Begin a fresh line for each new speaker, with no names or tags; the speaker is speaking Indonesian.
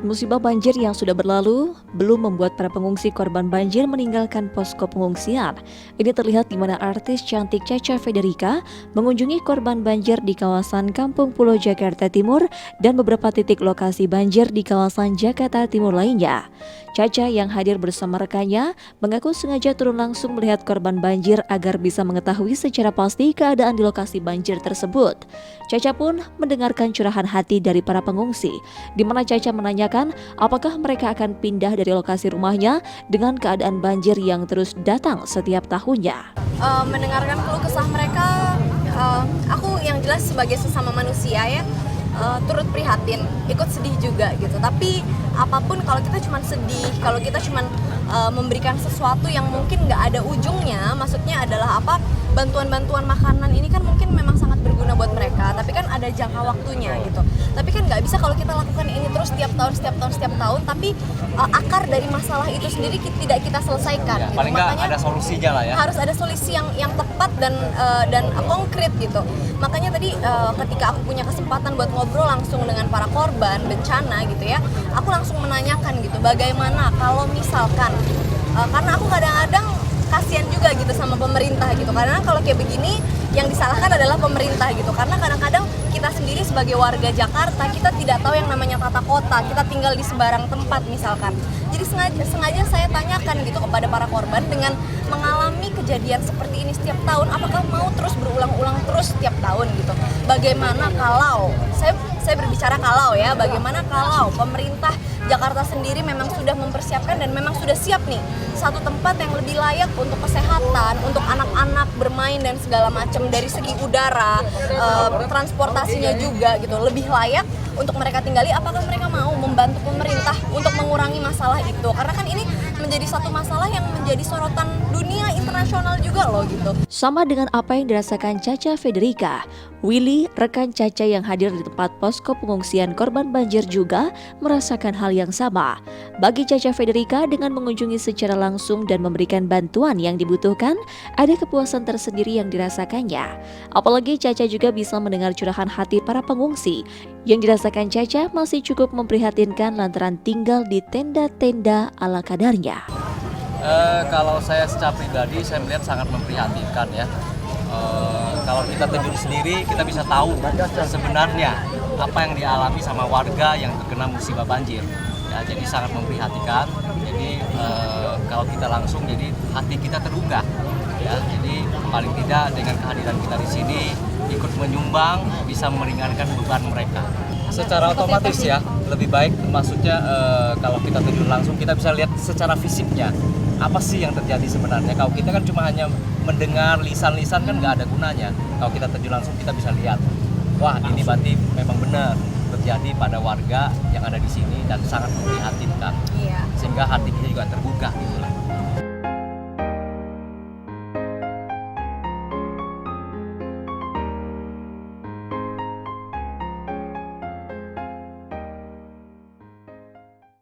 Musibah banjir yang sudah berlalu belum membuat para pengungsi korban banjir meninggalkan posko pengungsian. Ini terlihat di mana artis cantik Caca Frederica mengunjungi korban banjir di kawasan Kampung Pulo Jakarta Timur dan beberapa titik lokasi banjir di kawasan Jakarta Timur lainnya. Caca yang hadir bersama rekannya mengaku sengaja turun langsung melihat korban banjir agar bisa mengetahui secara pasti keadaan di lokasi banjir tersebut. Caca pun mendengarkan curahan hati dari para pengungsi, di mana Caca menanyakan apakah mereka akan pindah dari lokasi rumahnya dengan keadaan banjir yang terus datang setiap tahunnya.
Mendengarkan keluh kesah mereka, aku yang jelas sebagai sesama manusia ya, turut prihatin, ikut sedih juga gitu. Tapi apapun kalau kita cuma sedih, kalau kita cuma memberikan sesuatu yang mungkin nggak ada ujungnya, maksudnya adalah apa, bantuan-bantuan makanan ini kan mungkin memang sangat berguna buat mereka, tapi kan ada jangka waktunya gitu. Tapi kan nggak bisa kalau kita lakukan ini terus setiap tahun, tapi akar dari masalah itu sendiri tidak kita selesaikan.
Ya,
gitu.
paling nggak ada solusinya lah ya.
Harus ada solusi yang tepat dan konkret gitu. Makanya tadi ketika aku punya kesempatan buat ngobrol langsung dengan para korban bencana gitu ya, aku langsung menanyakan gitu, bagaimana kalau misalkan karena aku kadang-kadang kasihan juga gitu sama pemerintah gitu, karena kalau kayak begini yang disalahkan adalah pemerintah gitu, karena kadang-kadang kita sendiri sebagai warga Jakarta kita tidak tahu yang namanya tata kota, kita tinggal di sembarang tempat misalkan. Jadi sengaja saya tanyakan gitu kepada para korban, dengan mengalami kejadian seperti ini setiap tahun, apakah mau terus berulang-ulang terus setiap tahun gitu. Bagaimana kalau saya berbicara kalau ya, bagaimana kalau pemerintah Jakarta sendiri memang sudah mempersiapkan dan memang sudah siap nih satu tempat yang lebih layak untuk kesehatan, untuk anak-anak bermain dan segala macam, dari segi udara, transportasinya juga gitu, lebih layak untuk mereka tinggali. Apakah mereka mau membantu pemerintah untuk mengurangi masalah itu? Karena kan ini menjadi satu masalah yang menjadi sorotan dunia internasional juga loh gitu.
Sama dengan apa yang dirasakan Caca Frederica, Willy, rekan Caca yang hadir di tempat posko pengungsian korban banjir juga merasakan hal yang sama. Bagi Caca Frederica, dengan mengunjungi secara langsung dan memberikan bantuan yang dibutuhkan, ada kepuasan tersendiri yang dirasakannya. Apalagi Caca juga bisa mendengar curahan hati para pengungsi. Yang dirasakan Caca masih cukup memprihatinkan lantaran tinggal di tenda-tenda ala kadarnya.
Kalau saya secara pribadi, saya melihat sangat memprihatinkan ya. Kalau kita terjun sendiri, kita bisa tahu sebenarnya apa yang dialami sama warga yang terkena musibah banjir. Ya, jadi sangat memprihatinkan. Jadi kalau kita langsung, jadi hati kita tergugah. Ya, jadi paling tidak dengan kehadiran kita di sini ikut menyumbang, bisa meringankan beban mereka. Secara otomatis ya, lebih baik, maksudnya kalau kita terjun langsung kita bisa lihat secara fisiknya apa sih yang terjadi sebenarnya. Kalau kita kan cuma hanya mendengar lisan-lisan kan nggak ada gunanya. Kalau kita terjun langsung kita bisa lihat, wah ini berarti memang benar terjadi pada warga yang ada di sini dan sangat memprihatinkan.
Iya.
Sehingga hati kita juga terbuka gitu lah.